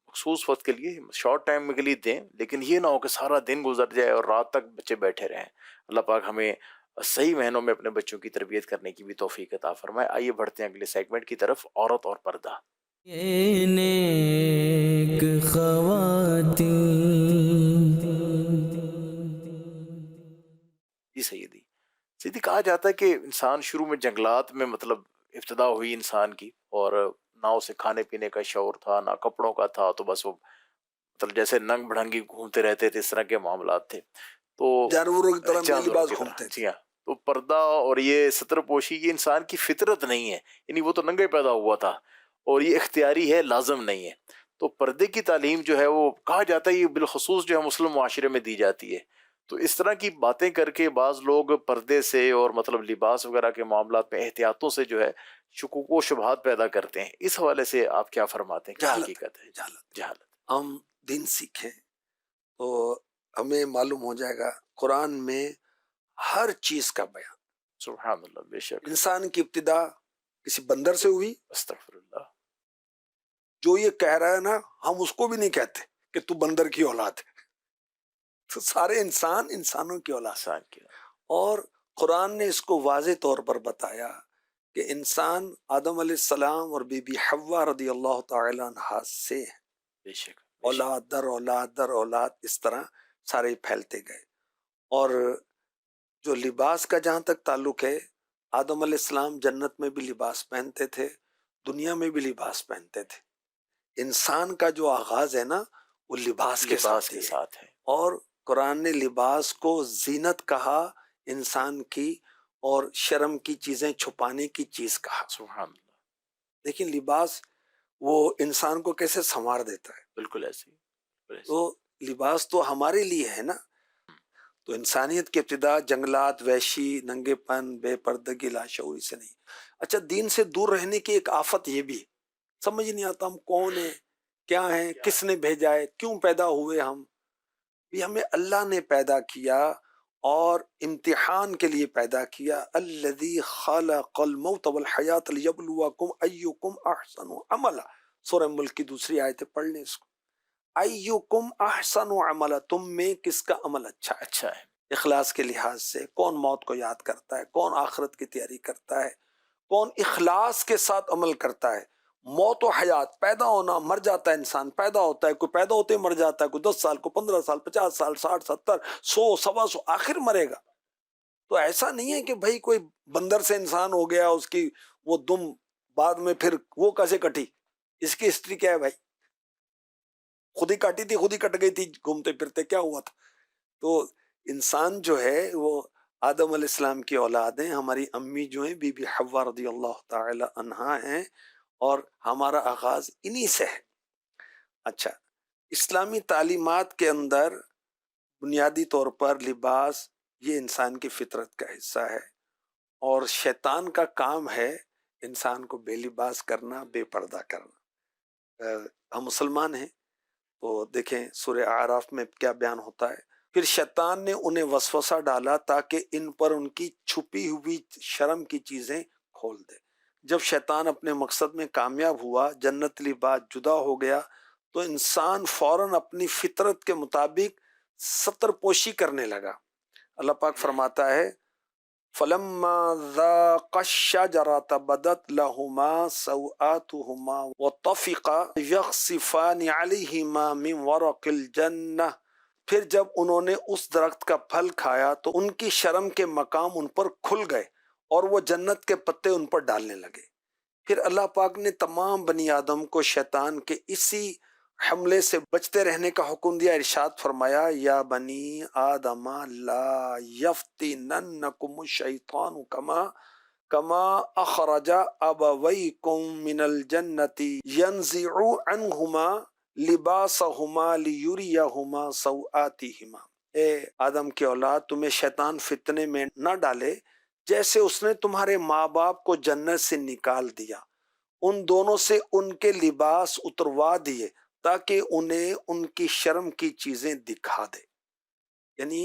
مخصوص وقت کے لیے، شارٹ ٹائم کے لیے دیں، لیکن یہ نہ ہو کہ سارا دن گزر جائے اور رات تک بچے بیٹھے رہیں. اللہ پاک ہمیں صحیح معنوں میں اپنے بچوں کی تربیت کرنے کی بھی توفیق عطا فرمائے. آئیے بڑھتے ہیں اگلے سیگمنٹ کی طرف، عورت اور پردہ. یہ نیک خواتین. جی سیدی. سیدی کہا جاتا ہے کہ انسان شروع میں جنگلات میں مطلب ابتدا ہوئی انسان کی، اور نہ اسے کھانے پینے کا شعور تھا، نہ کپڑوں کا تھا، تو بس وہ مطلب جیسے ننگ بڑھنگی گھومتے رہتے تھے، اس طرح کے معاملات تھے. تو جانوروں کی طرح جانوروں لباس کی طرح. گھومتے تھے. جی ہاں. تو پردہ اور یہ ستر پوشی یہ انسان کی فطرت نہیں ہے، یعنی وہ تو ننگے پیدا ہوا تھا، اور یہ اختیاری ہے، لازم نہیں ہے. تو پردے کی تعلیم جو ہے وہ کہا جاتا ہے یہ بالخصوص جو ہے مسلم معاشرے میں دی جاتی ہے. تو اس طرح کی باتیں کر کے بعض لوگ پردے سے اور مطلب لباس وغیرہ کے معاملات میں احتیاطوں سے جو ہے شکوک و شبہات پیدا کرتے ہیں. اس حوالے سے آپ کیا فرماتے ہیں؟ کیا حقیقت ہے؟ جہالت. ہم دین سیکھیں تو ہمیں معلوم ہو جائے گا قرآن میں ہر چیز کا بیان. سبحان اللہ. بے شک. انسان کی ابتدا کسی بندر سے ہوئی. استغفر اللہ. جو یہ کہہ رہا ہے نا، ہم اس کو بھی نہیں کہتے کہ تو بندر کی اولاد ہے. تو سارے انسانوں کی اولاد. انسان کی. اور قرآن نے اس کو واضح طور پر بتایا کہ انسان آدم علیہ السلام اور بی بی حوا رضی اللہ تعالی عنہا سے بے شک. اولاد در اولاد در اولاد اس طرح سارے پھیلتے گئے. اور جو لباس کا جہاں تک تعلق ہے، آدم علیہ السلام جنت میں بھی لباس پہنتے تھے، دنیا میں بھی لباس پہنتے تھے۔ انسان کا جو آغاز ہے نا وہ لباس کے لباس ساتھ کے ہی ہے، ساتھ ہے۔ اور قرآن نے لباس کو زینت کہا انسان کی، اور شرم کی چیزیں چھپانے کی چیز کہا۔ سبحان اللہ، لیکن لباس وہ انسان کو کیسے سنوار دیتا ہے۔ بالکل ایسے ہی، بالکل ایسے ہی۔ تو لباس تو ہمارے لیے ہے نا۔ تو انسانیت کی ابتدا جنگلات، وحشی، ننگے پن، بے پردگی، لاشعوری سے نہیں۔ اچھا، دین سے دور رہنے کی ایک آفت یہ بھی ہے، سمجھ نہیں آتا ہم کون ہیں، کیا ہیں، کس نے بھیجا ہے، کیوں پیدا ہوئے ہم۔ بھی ہمیں اللہ نے پیدا کیا اور امتحان کے لیے پیدا کیا۔ الذی خلق الموت والحیات لیبلوکم ایکم احسن عملا، سورہ ملک کی دوسری آیت ہے، پڑھ لیں اس کو۔ ایکم احسن عملا، تم میں کس کا عمل اچھا ہے، اچھا ہے۔ اخلاص کے لحاظ سے۔ کون موت کو یاد کرتا ہے، کون آخرت کی تیاری کرتا ہے، کون اخلاص کے ساتھ عمل کرتا ہے۔ موت و حیات، پیدا ہونا، مر جاتا ہے انسان، پیدا ہوتا ہے، کوئی پیدا ہوتے ہی مر جاتا ہے، کوئی 10 سال، کوئی 15 سال، 50 سال، 60 70 100 125 آخر مرے گا۔ تو ایسا نہیں ہے کہ بھائی کوئی بندر سے انسان ہو گیا، اس کی وہ دم بعد میں پھر وہ کیسے کٹی، اس کی ہسٹری کیا ہے بھائی؟ خود ہی کاٹی تھی، خود ہی کٹ گئی تھی، گھومتے پھرتے کیا ہوا تھا؟ تو انسان جو ہے وہ آدم علیہ السلام کی اولاد ہیں، ہماری امی جو ہیں بی بی حوا رضی اللہ تعالی عنہا ہیں، اور ہمارا آغاز انہی سے ہے۔ اچھا، اسلامی تعلیمات کے اندر بنیادی طور پر لباس یہ انسان کی فطرت کا حصہ ہے، اور شیطان کا کام ہے انسان کو بے لباس کرنا، بے پردہ کرنا۔ ہم مسلمان ہیں تو دیکھیں سورہ اعراف میں کیا بیان ہوتا ہے۔ پھر شیطان نے انہیں وسوسہ ڈالا تاکہ ان پر ان کی چھپی ہوئی شرم کی چیزیں کھول دے۔ جب شیطان اپنے مقصد میں کامیاب ہوا، جنت لباس جدا ہو گیا، تو انسان فوراً اپنی فطرت کے مطابق ستر پوشی کرنے لگا۔ اللہ پاک فرماتا ہے فَلَمَّا ذَاقَا الشَّجَرَةَ بَدَتْ لَهُمَا سَوْآتُهُمَا وَطَفِقَا يَخْصِفَانِ عَلَيْهِمَا مِنْ وَرَقِ الْجَنَّةِ، پھر جب انہوں نے اس درخت کا پھل کھایا تو ان کی شرم کے مقام ان پر کھل گئے، اور وہ جنت کے پتے ان پر ڈالنے لگے۔ پھر اللہ پاک نے تمام بنی آدم کو شیطان کے اسی حملے سے بچتے رہنے کا حکم دیا۔ ارشاد فرمایا یا بنی آدم لا یفتننکم الشیطان کما اخرج ابویکم من الجنت ینزع عنہما لباسہما لیریہما سوآتہما۔ اے آدم کی اولاد، تمہیں شیطان فتنے میں نہ ڈالے جیسے اس نے تمہارے ماں باپ کو جنت سے نکال دیا، ان دونوں سے ان کے لباس اتروا دیے تاکہ انہیں ان کی شرم کی چیزیں دکھا دے۔ یعنی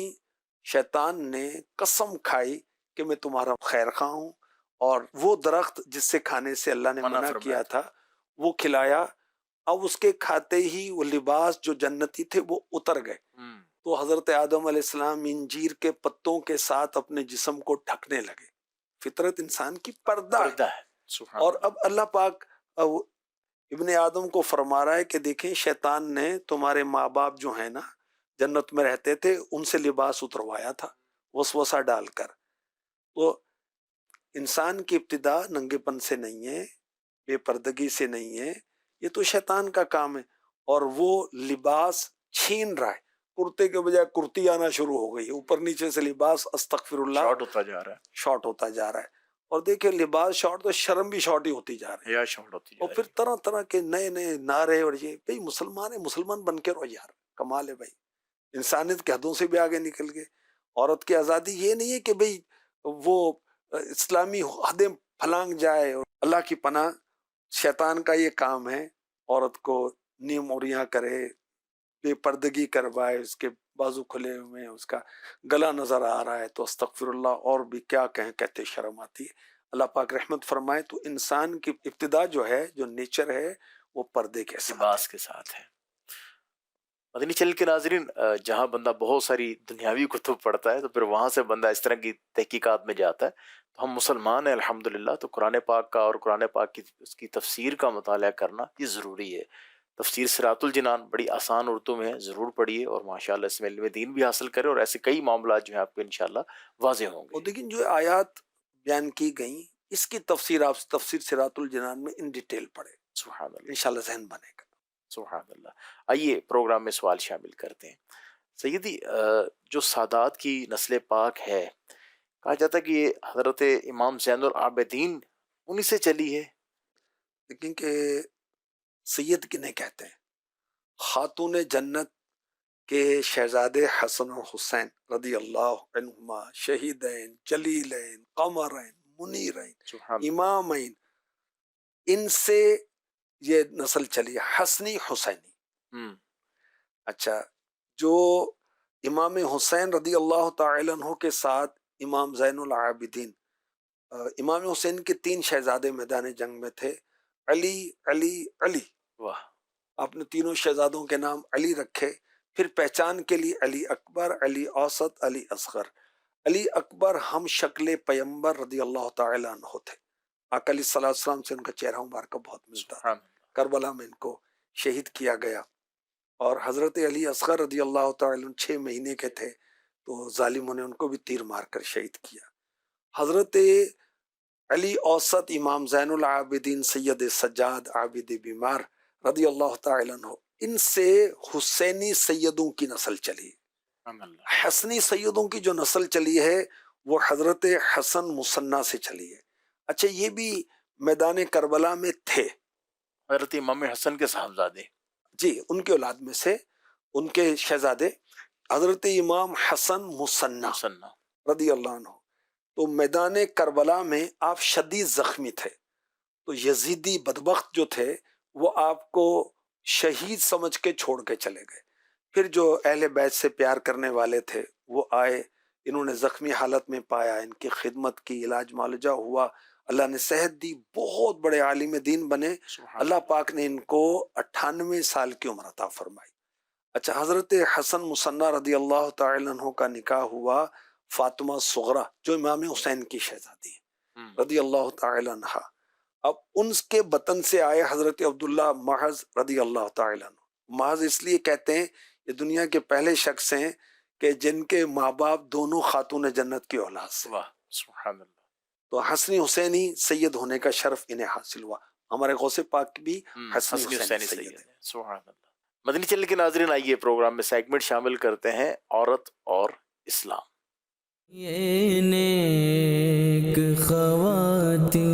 شیطان نے قسم کھائی کہ میں تمہارا خیر خواہ ہوں، اور وہ درخت جس سے کھانے سے اللہ نے منع کیا تھا وہ کھلایا۔ اب اس کے کھاتے ہی وہ لباس جو جنتی تھے وہ اتر گئے، تو حضرت آدم علیہ السلام انجیر کے پتوں کے ساتھ اپنے جسم کو ڈھکنے لگے۔ فطرت انسان کی پردہ ہے۔ اور اب اللہ پاک ابن آدم کو فرما رہا ہے کہ دیکھیں شیطان نے تمہارے ماں باپ جو ہیں نا جنت میں رہتے تھے، ان سے لباس اتروایا تھا وسوسہ ڈال کر۔ تو انسان کی ابتدا ننگے پن سے نہیں ہے، بے پردگی سے نہیں ہے، یہ تو شیطان کا کام ہے، اور وہ لباس چھین رہا ہے۔ کرتے کے بجائے کرتی آنا شروع ہو گئی، اوپر نیچے سے لباس استغفر اللہ شارٹ ہوتا جا رہا ہے، شارٹ ہوتا جا رہا ہے۔ اور دیکھیں لباس شارٹ تو شرم بھی شارٹ ہی ہوتی جا رہی ہے، یا شارٹ ہوتی جا اور رہی پھر ہے۔ طرح طرح کے نئے نئے نعرے، اور یہ بھئی مسلمان ہے، مسلمان بن کے رہو یار، کمال ہے بھائی، انسانیت کے حدوں سے بھی آگے نکل گئے۔ عورت کی آزادی یہ نہیں ہے کہ بھئی وہ اسلامی حدیں پھلانگ جائے، اور اللہ کی پناہ شیطان کا یہ کام ہے عورت کو نیم اوریاں کرے، بے پردگی کروائے، اس کے بازو کھلے ہوئے ہیں، اس کا گلا نظر آ رہا ہے، تو استغفر اللہ، اور بھی کیا کہیں، کہتے شرم آتی ہے۔ اللہ پاک رحمت فرمائے تو انسان کی ابتدا جو ہے، جو نیچر ہے، وہ پردے کے ساتھ لباس کے ساتھ ہے۔ مدنی چینل کے ناظرین، جہاں بندہ بہت ساری دنیاوی کتب پڑھتا ہے تو پھر وہاں سے بندہ اس طرح کی تحقیقات میں جاتا ہے۔ تو ہم مسلمان ہیں الحمدللہ، تو قرآن پاک کا اور قرآن پاک کی اس کی تفسیر کا مطالعہ کرنا یہ ضروری ہے۔ تفسیر صراط الجنان بڑی آسان اردو میں ہے، ضرور پڑھیے اور ماشاءاللہ اس میں علم دین بھی حاصل کریں، اور ایسے کئی معاملات جو ہیں آپ کو انشاءاللہ واضح ہوں اور گے۔ لیکن جو آیات بیان کی گئیں اس کی تفسیر آپ تفسیر صراط الجنان میں ان ڈیٹیل پڑھیں، سبحان اللہ، انشاءاللہ ذہن بنے گا۔ سبحان اللہ۔ آئیے پروگرام میں سوال شامل کرتے ہیں۔ سیدی، جو سادات کی نسل پاک ہے، کہا جاتا ہے کہ یہ حضرت امام زین العابدین انہی سے چلی ہے۔ لیکن کہ سید کنہیں کہتے ہیں؟ خاتون جنت کے شہزادے حسن و حسین رضی اللہ عنہما، شہیدین، جلیلین، قمرین، منیرین، سبحان امامین، ان سے یہ نسل چلی ہے، حسنی حسینی۔ اللہ۔ اچھا، جو امام حسین رضی اللہ تعالی عنہ کے ساتھ امام زین العابدین، امام حسین کے 3 شہزادے میدان جنگ میں تھے، علی علی علی، واہ، آپ نے تینوں شہزادوں کے نام علی رکھے، پھر پہچان کے لیے علی اکبر، علی اوسط، علی اصغر۔ علی اکبر ہم شکل پیمبر رضی اللہ تعالی عنہ تھے، آقا علیہ الصلوۃ والسلام سے ان کا چہرہ مبارکہ بہت ملتا تھا۔ سبحان اللہ۔ کربلا میں ان کو شہید کیا گیا، اور حضرت علی اصغر رضی اللہ تعالی عنہ 6 مہینے کے تھے تو ظالموں نے ان کو بھی تیر مار کر شہید کیا۔ حضرت علی اوسط امام زین العابدین سید سجاد عابد بیمار رضی اللہ تعالی عنہ، ان سے حسینی سیدوں کی نسل چلی۔ سبحان اللہ۔ حسنی سیدوں کی جو نسل چلی ہے وہ حضرت حسن مصنع سے چلی ہے۔ اچھا، یہ بھی میدان کربلا میں تھے، حضرت امام حسن کے صاحبزادے۔ جی، ان کے اولاد میں سے ان کے شہزادے حضرت امام حسن مصنع مسنہ۔ رضی اللہ عنہ۔ تو میدان کربلا میں آپ شدید زخمی تھے، تو یزیدی بدبخت جو تھے وہ آپ کو شہید سمجھ کے چھوڑ کے چلے گئے۔ پھر جو اہل بیت سے پیار کرنے والے تھے وہ آئے، انہوں نے زخمی حالت میں پایا، ان کی خدمت کی، علاج معالجہ ہوا، اللہ نے صحت دی، بہت بڑے عالم دین بنے۔ سبحان اللہ پاک نے ان کو 98 سال کی عمر عطا فرمائی۔ اچھا، حضرت حسن مصنع رضی اللہ تعالی عنہ کا نکاح ہوا فاطمہ صغرا جو امام حسین کی شہزادی ہے رضی اللہ تعالی عنہ۔ اب ان کے بطن سے آئے حضرت عبداللہ محض رضی اللہ تعالی عنہ۔ محض اس لیے کہتے ہیں یہ دنیا کے پہلے شخص ہیں کہ جن کے ماں باپ دونوں خاتون جنت کی اولاد سے، واہ، سبحان اللہ۔ تو حسنی حسینی سید ہونے کا شرف انہیں حاصل ہوا۔ ہمارے غوث پاک بھی حسنی حسینی سید ہیں۔ سبحان اللہ۔ مدنی چینل کے ناظرین، آئیے پروگرام میں سیگمنٹ شامل کرتے ہیں، عورت اور اسلام۔ یہ نیک خواتین،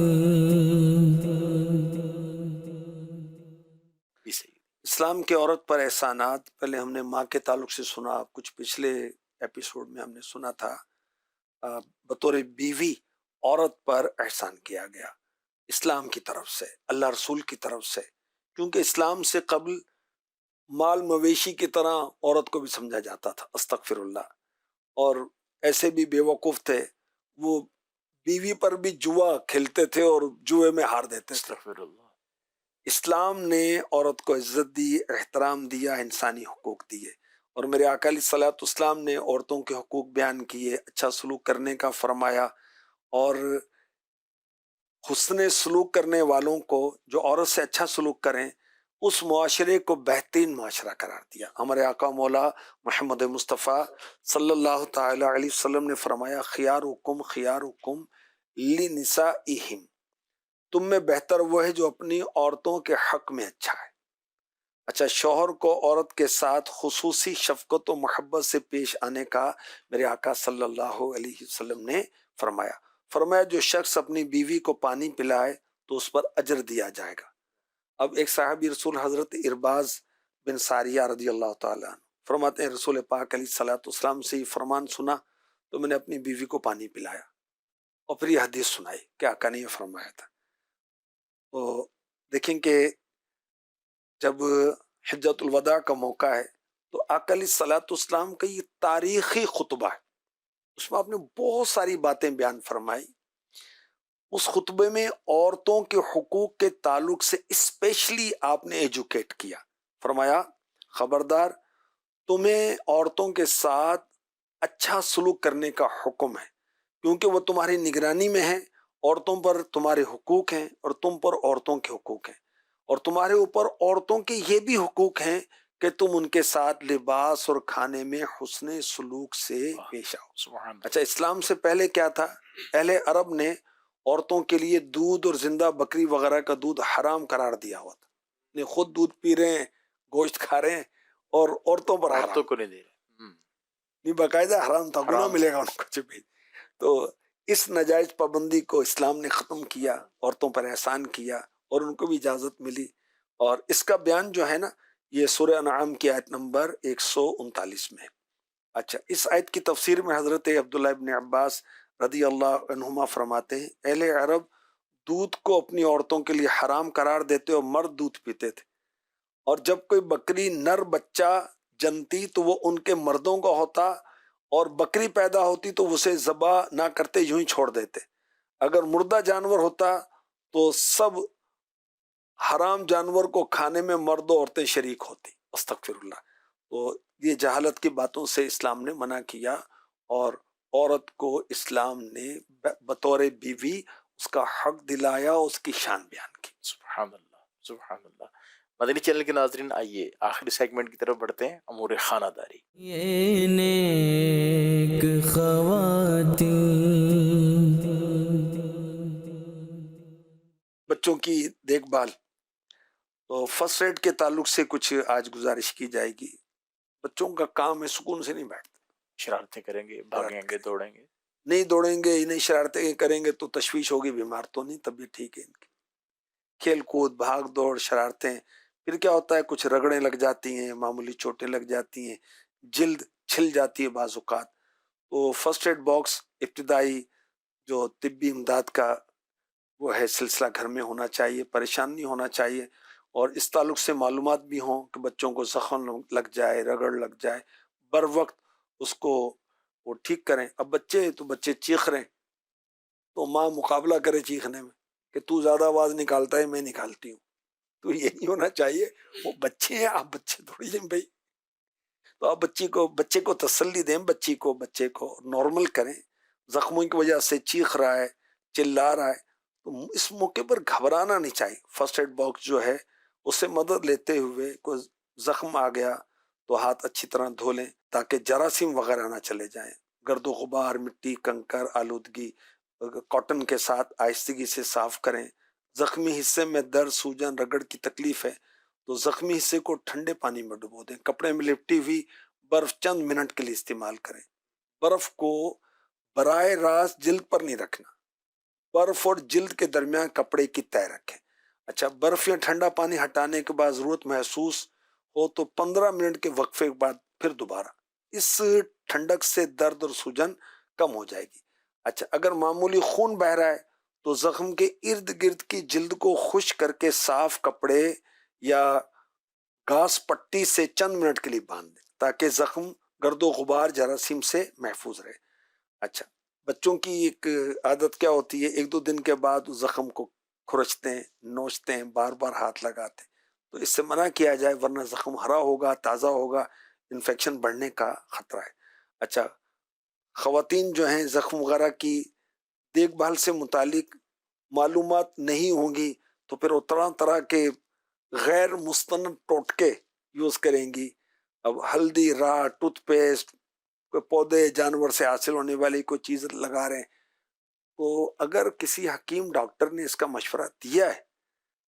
جی صحیح۔ اسلام کے عورت پر احسانات، پہلے ہم نے ماں کے تعلق سے سنا، کچھ پچھلے ایپیسوڈ میں ہم نے سنا تھا بطور بیوی عورت پر احسان کیا گیا اسلام کی طرف سے، اللہ رسول کی طرف سے، کیونکہ اسلام سے قبل مال مویشی کی طرح عورت کو بھی سمجھا جاتا تھا، استغفر اللہ، اور ایسے بھی بے وقوف تھے وہ بیوی پر بھی جوا کھیلتے تھے اور جوئے میں ہار دیتے تھے۔ استغفر اللہ۔ اسلام نے عورت کو عزت دی، احترام دیا، انسانی حقوق دیے، اور میرے آقا علیہ الصلوۃ والسلام نے عورتوں کے حقوق بیان کیے، اچھا سلوک کرنے کا فرمایا، اور حسن سلوک کرنے والوں کو جو عورت سے اچھا سلوک کریں اس معاشرے کو بہترین معاشرہ قرار دیا۔ ہمارے آقا مولا محمد مصطفیٰ صلی اللہ تعالی علیہ وسلم نے فرمایا خیارکم خیارکم لنسائہم، تم میں بہتر وہ ہے جو اپنی عورتوں کے حق میں اچھا ہے۔ اچھا، شوہر کو عورت کے ساتھ خصوصی شفقت و محبت سے پیش آنے کا میرے آقا صلی اللہ علیہ وسلم نے فرمایا جو شخص اپنی بیوی کو پانی پلائے تو اس پر اجر دیا جائے گا۔ اب ایک صحابی رسول حضرت ارباز بن ساریہ رضی اللہ تعالیٰ عنہ فرماتے ہیں رسول پاک علیہ الصلوۃ والسلام سے یہ فرمان سنا تو میں نے اپنی بیوی کو پانی پلایا، اور پھر یہ حدیث سنائی کہ آقا نے یہ فرمایا تھا۔ تو دیکھیں کہ جب حجۃ الوداع کا موقع ہے تو آقا علیہ الصلوۃ والسلام کا یہ تاریخی خطبہ ہے، اس میں آپ نے بہت ساری باتیں بیان فرمائی۔ اس خطبے میں عورتوں کے حقوق کے تعلق سے اسپیشلی آپ نے ایجوکیٹ کیا، فرمایا خبردار تمہیں عورتوں کے ساتھ اچھا سلوک کرنے کا حکم ہے، کیونکہ وہ تمہاری نگرانی میں ہیں، عورتوں پر تمہارے حقوق ہیں اور تم پر عورتوں کے حقوق ہیں، اور تمہارے اوپر عورتوں کے یہ بھی حقوق ہیں کہ تم ان کے ساتھ لباس اور کھانے میں حسن سلوک سے پیش آؤ. سبحان اللہ. اچھا، اسلام سے پہلے کیا تھا؟ اہل عرب نے عورتوں کے لیے دودھ اور زندہ بکری وغیرہ کا دودھ حرام قرار دیا ہوا تھا. نہیں، خود دودھ پی رہے ہیں، گوشت کھا رہے ہیں، اور عورتوں پر حرام. عورتوں کو نہیں دے رہے. نہیں، باقاعدہ حرام تھا، گناہ حرام. ملے گا ان کو جب بھی. تو اس ناجائز پابندی کو اسلام نے ختم کیا، عورتوں پر احسان کیا اور ان کو بھی اجازت ملی. اور اس کا بیان جو ہے نا، یہ سورہ انعام کی آیت نمبر 139 میں ہے. اچھا، اس آیت کی تفسیر میں حضرت عبداللہ ابن عباس رضی اللہ عنہما فرماتے ہیں، اہل عرب دودھ کو اپنی عورتوں کے لیے حرام قرار دیتے اور مرد دودھ پیتے تھے، اور جب کوئی بکری نر بچہ جنتی تو وہ ان کے مردوں کا ہوتا، اور بکری پیدا ہوتی تو اسے ذبح نہ کرتے، یوں ہی چھوڑ دیتے. اگر مردہ جانور ہوتا تو سب حرام جانور کو کھانے میں مرد و عورتیں شریک ہوتی. استغفر اللہ. تو یہ جہالت کی باتوں سے اسلام نے منع کیا، اور عورت کو اسلام نے بطور بیوی اس کا حق دلایا، اس کی شان بیان کی. سبحان اللہ، سبحان اللہ. مدنی چینل کے ناظرین، آئیے آخری سیگمنٹ کی طرف بڑھتے ہیں، امور خانہ داری. یہ نیک خواتین. بچوں کی دیکھ بھال، تو فرسٹ ایڈ کے تعلق سے کچھ آج گزارش کی جائے گی. بچوں کا کام ہے سکون سے نہیں بیٹھتے، شرارتیں کریں گے، بھاگیں گے، دوڑیں گے. نہیں دوڑیں گے، نہیں شرارتیں کریں گے تو تشویش ہوگی، بیمار تو نہیں، طبیعت ٹھیک ہے ان کی. کھیل کود، بھاگ دوڑ، شرارتیں، پھر کیا ہوتا ہے، کچھ رگڑیں لگ جاتی ہیں، معمولی چوٹیں لگ جاتی ہیں، جلد چھل جاتی ہے بعض اوقات. تو فرسٹ ایڈ باکس ابتدائی جو طبی امداد کا وہ ہے سلسلہ گھر میں ہونا چاہیے، پریشان نہیں ہونا چاہیے، اور اس تعلق سے معلومات بھی ہوں کہ بچوں کو زخم لگ جائے، رگڑ لگ جائے، بر وقت اس کو وہ ٹھیک کریں. اب بچے چیخ رہے ہیں تو ماں مقابلہ کرے چیخنے میں کہ تو زیادہ آواز نکالتا ہے، میں نکالتی ہوں. تو یہ نہیں ہونا چاہیے، وہ بچے ہیں، آپ بچے تھوڑی ہیں بھائی. تو آپ بچے کو تسلی دیں، بچے کو نارمل کریں. زخموں کی وجہ سے چیخ رہا ہے، چلا رہا ہے، تو اس موقع پر گھبرانا نہیں چاہیے. فرسٹ ایڈ باکس جو ہے اس سے مدد لیتے ہوئے، کوئی زخم آ گیا تو ہاتھ اچھی طرح دھو لیں تاکہ جراثیم وغیرہ نہ چلے جائیں. گرد و غبار، مٹی، کنکر، آلودگی کاٹن کے ساتھ آہستگی سے صاف کریں. زخمی حصے میں درد، سوجن، رگڑ کی تکلیف ہے تو زخمی حصے کو ٹھنڈے پانی میں ڈبو دیں. کپڑے میں لپٹی ہوئی برف چند منٹ کے لیے استعمال کریں. برف کو براہ راست جلد پر نہیں رکھنا، برف اور جلد کے درمیان کپڑے کی تہہ رکھیں. اچھا، برف یا ٹھنڈا پانی ہٹانے کے بعد ضرورت محسوس ہو تو 15 منٹ کے وقفے کے بعد پھر دوبارہ. اس ٹھنڈک سے درد اور سوجن کم ہو جائے گی. اچھا، اگر معمولی خون بہ رہا ہے تو زخم کے ارد گرد کی جلد کو خشک کر کے صاف کپڑے یا گاس پٹی سے چند منٹ کے لیے باندھ دیں تاکہ زخم گرد و غبار، جراثیم سے محفوظ رہے. اچھا، بچوں کی ایک عادت کیا ہوتی ہے، 1-2 دن کے بعد زخم کو کھرچتے ہیں، نوچتے ہیں، بار بار ہاتھ لگاتے ہیں. تو اس سے منع کیا جائے، ورنہ زخم ہرا ہوگا، تازہ ہوگا، انفیکشن بڑھنے کا خطرہ ہے. اچھا، خواتین جو ہیں زخم وغیرہ کی دیکھ بھال سے متعلق معلومات نہیں ہوں گی تو پھر وہ طرح طرح کے غیر مستند ٹوٹکے یوز کریں گی. اب ہلدی، راہ، ٹوتھ پیسٹ، کوئی پودے، جانور سے حاصل ہونے والی کوئی چیز لگا رہے ہیں. تو اگر کسی حکیم ڈاکٹر نے اس کا مشورہ دیا ہے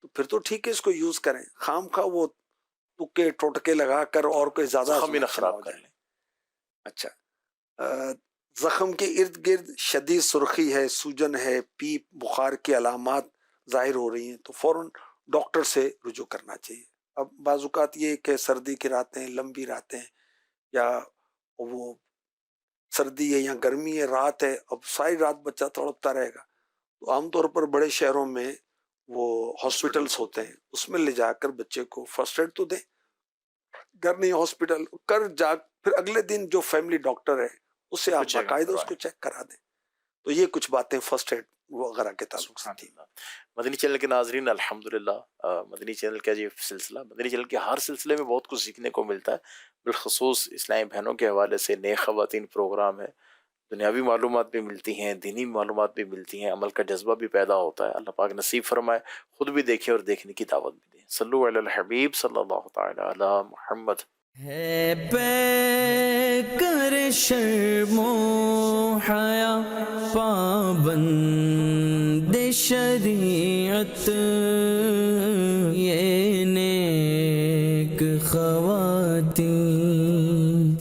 تو پھر تو ٹھیک ہے، اس کو یوز کریں. خام خواہ وہ تکے ٹوٹکے لگا کر اور کوئی زیادہ زخم ہی نہ infection ہو خراب کر جائے. لیں. اچھا، زخم کے ارد گرد شدید سرخی ہے، سوجن ہے، پیپ، بخار کی علامات ظاہر ہو رہی ہیں تو فوراً ڈاکٹر سے رجوع کرنا چاہیے. اب بعض اوقات یہ کہ سردی کی راتیں، لمبی راتیں، یا وہ سردی ہے یا گرمی ہے، رات ہے، اب ساری رات بچہ تڑپتا رہے گا، تو عام طور پر بڑے شہروں میں وہ ہاسپٹلس ہوتے ہیں، اس میں لے جا کر بچے کو فرسٹ ایڈ تو دیں. گھر نہیں، ہاسپٹل کر جا، پھر اگلے دن جو فیملی ڈاکٹر ہے اس سے آپ باقاعدہ اس کو چیک کرا دیں. تو یہ کچھ باتیں فرسٹ ایڈ وغیرہ کے تعلق سے تھی. مدنی چینل کے ناظرین، الحمدللہ مدنی چینل کا یہ سلسلہ، مدنی چینل کے ہر سلسلے میں بہت کچھ سیکھنے کو ملتا ہے، بالخصوص اسلامی بہنوں کے حوالے سے نئے خواتین پروگرام ہے دنیاوی معلومات بھی ملتی ہیں، دینی معلومات بھی ملتی ہیں، عمل کا جذبہ بھی پیدا ہوتا ہے۔ اللہ پاک نصیب فرمائے خود بھی دیکھیں اور دیکھنے کی دعوت بھی دیں۔ صلو علی الحبیب صلی اللہ تعالی علی محمد۔ ہے پے کر شرم و حیا پابند شریعت، یہ نیک خواتین